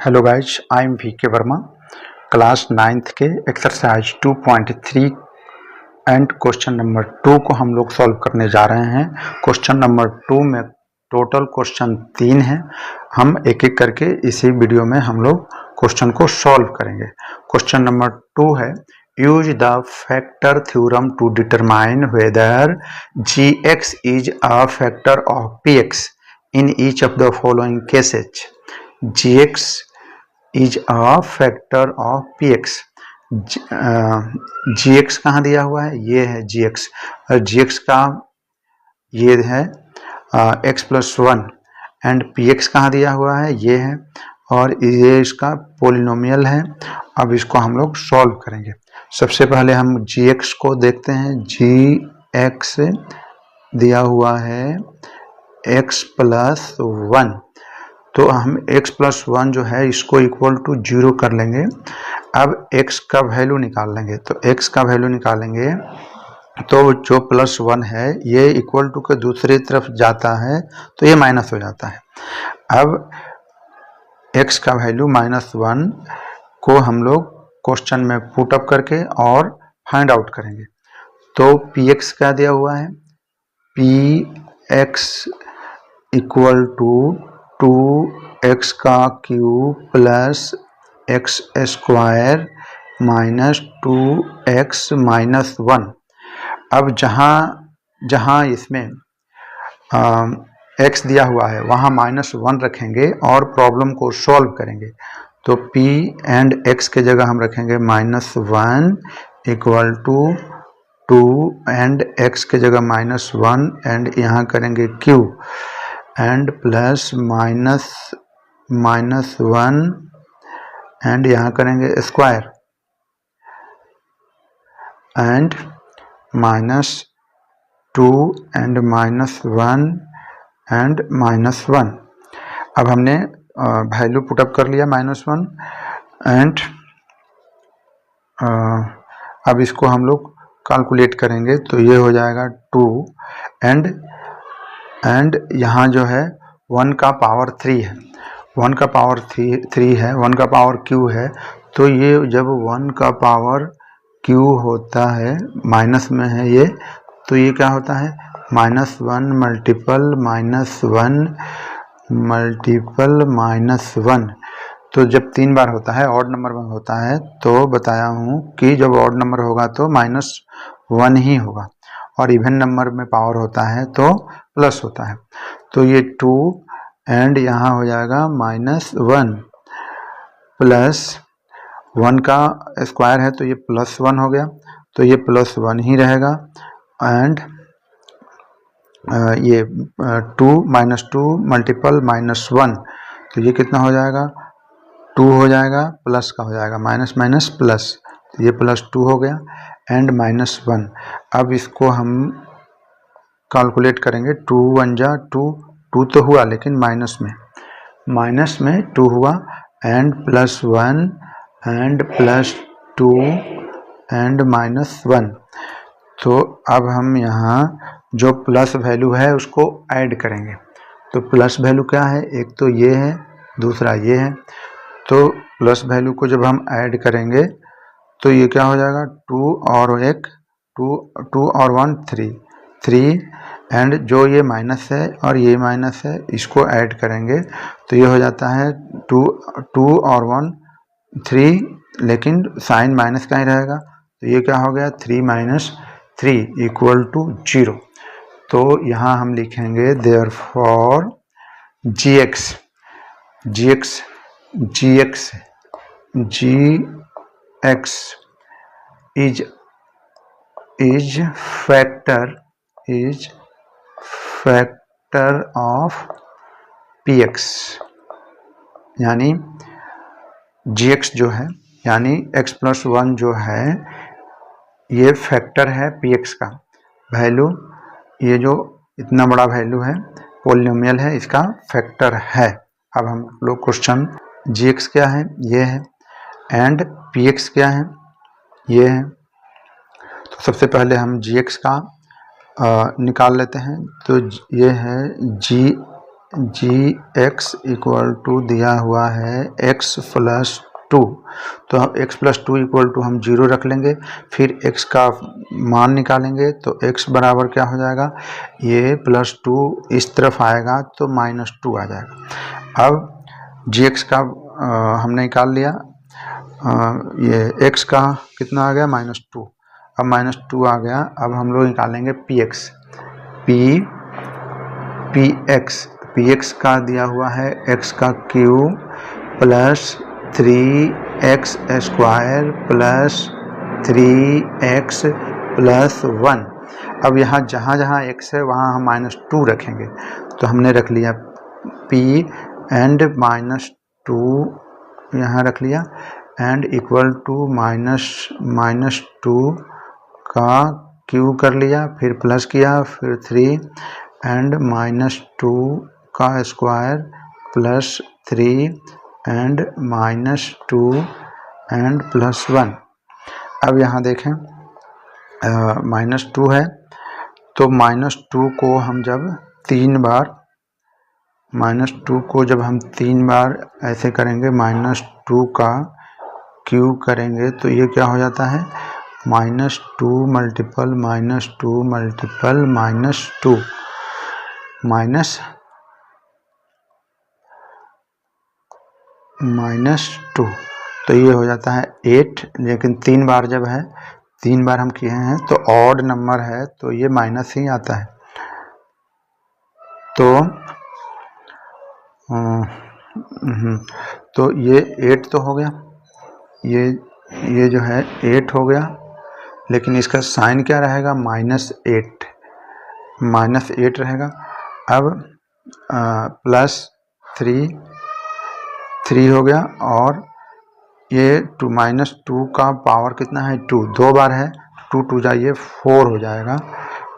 Hello guys, I am V K Verma. Class 9th के exercise 2.3 and question number 2 को हम लोग सॉल्व करने जा रहे हैं। क्वेश्चन नंबर 2 में टोटल क्वेश्चन 3 है। हम एक एक करके इसी वीडियो में हम लोग क्वेश्चन को सॉल्व करेंगे। क्वेश्चन नंबर 2 है, use the factor theorem to determine whether gx is a factor of px in each of the following cases. gx is a factor of px। gx कहाँ दिया हुआ है? ये है gx, और gx का ये है x+1 एंड px कहाँ दिया हुआ है? ये है, और ये इसका पोलिनोमियल है। अब इसको हम लोग सॉल्व करेंगे। सबसे पहले हम gx को देखते हैं। gx दिया हुआ है x+1, तो हम x+1 जो है इसको इक्वल टू 0 कर लेंगे। अब x का वैल्यू निकाल लेंगे, तो x का वैल्यू निकालेंगे तो जो +1 है ये इक्वल टू के दूसरी तरफ जाता है तो ये माइनस हो जाता है। अब x का वैल्यू -1 को हम लोग क्वेश्चन में पुट अप करके और फाइंड आउट करेंगे। तो px क्या दिया हुआ है? px इक्वल टू 2x का cube plus x square minus 2x minus 1। अब जहाँ इसमें x दिया हुआ है वहाँ -1 रखेंगे और प्रॉब्लम को सॉल्व करेंगे। तो p एंड x के जगह हम रखेंगे -1 इक्वल टू 2 एंड x के जगह -1 एंड यहाँ करेंगे q एंड प्लस -1 एंड यहाँ करेंगे स्क्वायर एंड -2 एंड -1 एंड -1। अब हमने वैल्यू पुटअप कर लिया -1 एंड अब इसको हम लोग कैलकुलेट करेंगे तो ये हो जाएगा 2 एंड यहाँ जो है 1 का पावर 3 है, 1 का पावर 3 है, 1 का पावर q है। तो ये जब 1 का पावर q होता है, माइनस में है ये, तो ये क्या होता है? -1 मल्टीपल -1। तो जब 3 बार होता है, ऑड नंबर में होता है, तो बताया हूँ कि जब ऑड नंबर होगा तो -1 ही होगा, और इवन नंबर में पावर होता है तो प्लस होता है। तो ये 2 एंड यहाँ हो जाएगा -1 प्लस 1 का स्क्वायर है तो ये +1 हो गया, तो ये +1 ही रहेगा। एंड ये 2 मल्टीपल -1, तो ये कितना हो जाएगा? 2 हो जाएगा, प्लस का हो जाएगा माइनस माइनस प्लस, तो ये +2 हो गया एंड -1। अब इसको हम कैलकुलेट करेंगे। 2 1 जा 2 तो हुआ, लेकिन माइनस में 2 हुआ एंड +1 एंड +2 एंड -1। तो अब हम यहाँ जो प्लस वैल्यू है उसको ऐड करेंगे। तो प्लस वैल्यू क्या है? एक तो ये है, दूसरा ये है। तो प्लस वैल्यू को जब हम ऐड करेंगे तो ये क्या हो जाएगा? 2 और 1 3 एंड जो ये माइनस है और ये माइनस है इसको ऐड करेंगे तो ये हो जाता है 2 और 1 3, लेकिन साइन माइनस का ही रहेगा, तो ये क्या हो गया? 3 - 3 इक्वल टू 0। तो यहाँ हम लिखेंगे therefore gx is factor of px, यानी gx जो है, यानी x+1 जो है ये फैक्टर है px का वैल्यू। ये जो इतना बड़ा वैल्यू है, पोलिनोमियल है, इसका फैक्टर है। अब हम लोग क्वेश्चन gx क्या है? ये है, एंड px क्या है? ये है। तो सबसे पहले हम gx का निकाल लेते हैं। तो ये है जी एक्स इक्वल टू दिया हुआ है एक्स प्लस टू, तो हम x plus two equal to हम 0 रख लेंगे, फिर एक्स का मान निकालेंगे तो एक्स बराबर क्या हो जाएगा, ये प्लस टू इस तरफ आएगा तो -2 आ जाएगा। अब जी एक्स का हमने निकाल लिया, ये एक्स का कितना आ गया -2, अब -2 आ गया। अब हम लोग निकालेंगे पी एक्स, पी एक्स का दिया हुआ है एक्स का cube plus 3x square plus 3x plus 1। अब यहाँ जहाँ जहाँ x है वहाँ हम -2 रखेंगे, तो हमने रख लिया p एंड -2 यहाँ रख लिया एंड इक्वल टू -2 का क्यूब कर लिया, फिर प्लस किया, फिर 3 एंड -2 का square plus 3 and -2 and plus 1। अब यहाँ देखें -2 है तो -2 को हम जब 3 बार -2 को जब हम 3 बार ऐसे करेंगे, -2 का क्यूब करेंगे तो ये क्या हो जाता है, -2 मल्टीपल -2 मल्टीपल -2 -2, तो ये हो जाता है 8। लेकिन 3 बार जब है, 3 बार हम किए हैं तो ऑड नंबर है तो ये माइनस ही आता है। तो ये 8 तो हो गया, ये जो है 8 हो गया, लेकिन इसका साइन क्या रहेगा, -8 रहेगा। अब प्लस 3 हो गया, और ये -2 का पावर कितना है, 2, 2 बार है, 2 2 जाइए 4 हो जाएगा,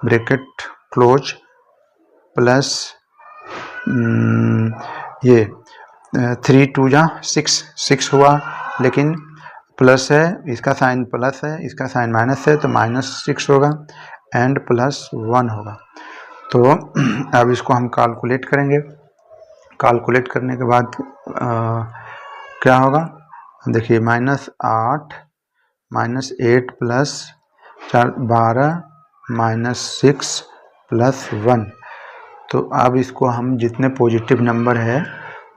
ब्रैकेट क्लोज, प्लस ये 3 2 जा 6 हुआ, लेकिन प्लस है, इसका साइन प्लस है, इसका साइन माइनस है, तो -6 होगा एंड प्लस 1 होगा। तो अब इसको हम कैलकुलेट करेंगे, कैलकुलेट करने के बाद क्या होगा, देखिए -8 प्लस 12 -6 प्लस 1। तो अब इसको हम जितने पॉजिटिव नंबर है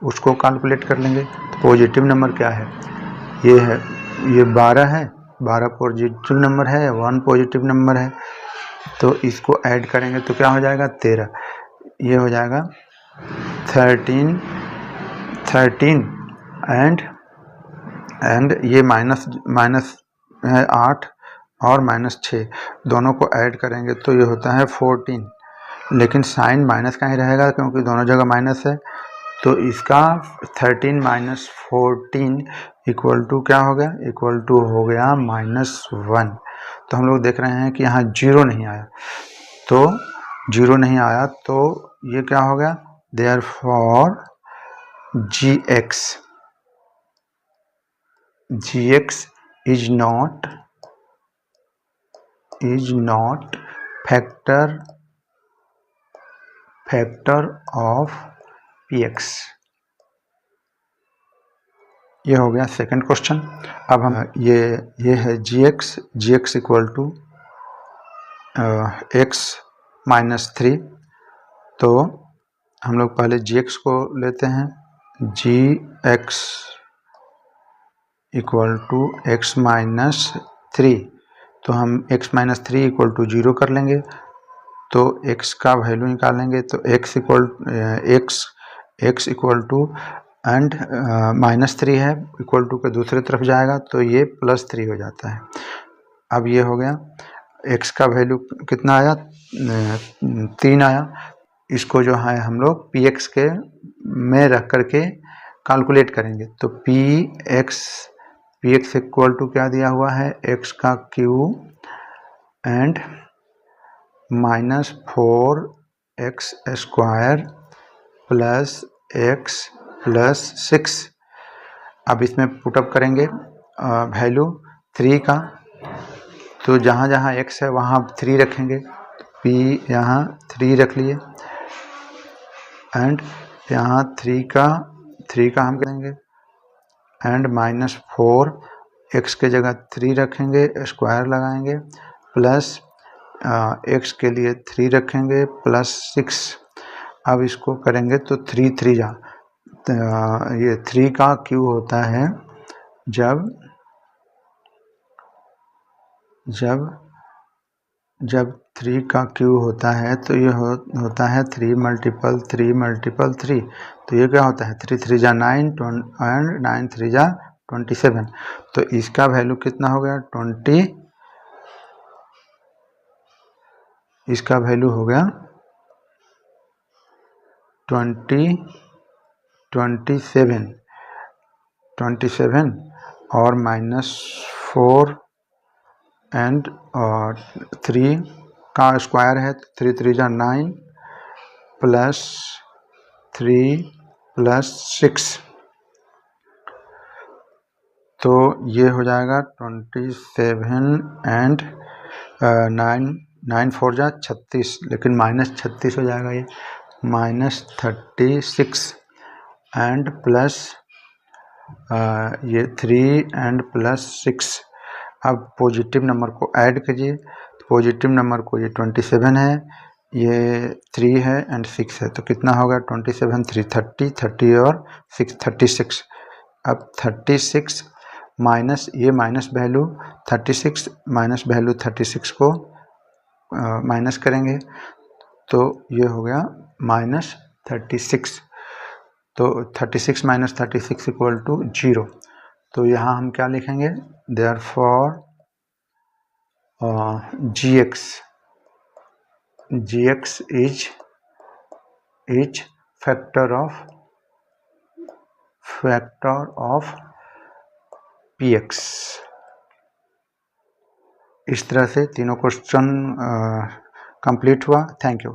उसको कैलकुलेट कर लेंगे। तो पॉजिटिव नंबर क्या है, ये है, ये 12 है, 12 पॉजिटिव नंबर है, 1 पॉजिटिव नंबर है, तो इसको ऐड करेंगे तो क्या हो जाएगा, 13, ये हो जाएगा 13 एंड ये माइनस है 8 और -6, दोनों को ऐड करेंगे तो ये होता है 14, लेकिन साइन माइनस का ही रहेगा क्योंकि दोनों जगह माइनस है, तो इसका 13 - 14 इक्वल टू क्या हो गया, इक्वल टू हो गया -1। तो हम लोग देख रहे हैं कि यहाँ 0 नहीं आया, तो 0 नहीं आया तो ये क्या हो गया, therefore gx is not factor of px। ये हो गया सेकंड क्वेश्चन। अब हम ये है gx इक्वल टू x -3, तो हम लोग पहले gx को लेते हैं, gx इक्वल टू x -3, तो हम x -3 इक्वल टू 0 कर लेंगे, तो x का वैल्यू निकालेंगे तो x इक्वल टू एंड -3 है, इक्वल टू के दूसरी तरफ जाएगा तो ये +3 हो जाता है। अब ये हो गया, x का वैल्यू कितना आया, 3 आया, इसको जो है हम लोग px के में रख करके कैलकुलेट करेंगे, तो px इक्वल टू क्या दिया हुआ है, x का cube and -4x square plus x plus 6। अब इसमें पुटअप करेंगे वैल्यू 3 का, तो जहाँ जहाँ x है वहाँ 3 रखेंगे, p यहाँ 3 रख लिए एंड यहाँ 3 का हम करेंगे एंड -4 x के जगह 3 रखेंगे, स्क्वायर लगाएंगे, प्लस x के लिए 3 रखेंगे प्लस 6। अब इसको करेंगे तो 3 3 जा, ये 3 का क्यू होता है जब 3 का क्यू होता है तो ये होता है 3 मल्टीपल 3 मल्टीपल 3। तो ये क्या होता है 3 3 जा 9 एंड 9 3 जा 27। तो इसका वैल्यू कितना हो गया 20, इसका वैल्यू हो गया 27 और -4 एंड 3 का स्क्वायर है 3 3 जा 9 प्लस 3 प्लस 6। तो ये हो जाएगा 27 एंड 9 4 जा 36, लेकिन -36 हो जाएगा ये, -36 एंड प्लस ये 3 एंड प्लस 6। अब पॉजिटिव नंबर को ऐड कीजिए, तो पॉजिटिव नंबर को ये 27 है, ये 3 है एंड 6 है, तो कितना होगा 27 3 30 और 6 36। अब 36 माइनस ये माइनस वैल्यू 36 माइनस वैल्यू 36 को माइनस करेंगे तो ये हो गया -36। तो 36 माइनस 36 इक्वल टू 0। तो यहाँ हम क्या लिखेंगे therefore gx is factor of px। इस तरह से तीनों क्वेश्चन कंप्लीट हुआ। Thank you.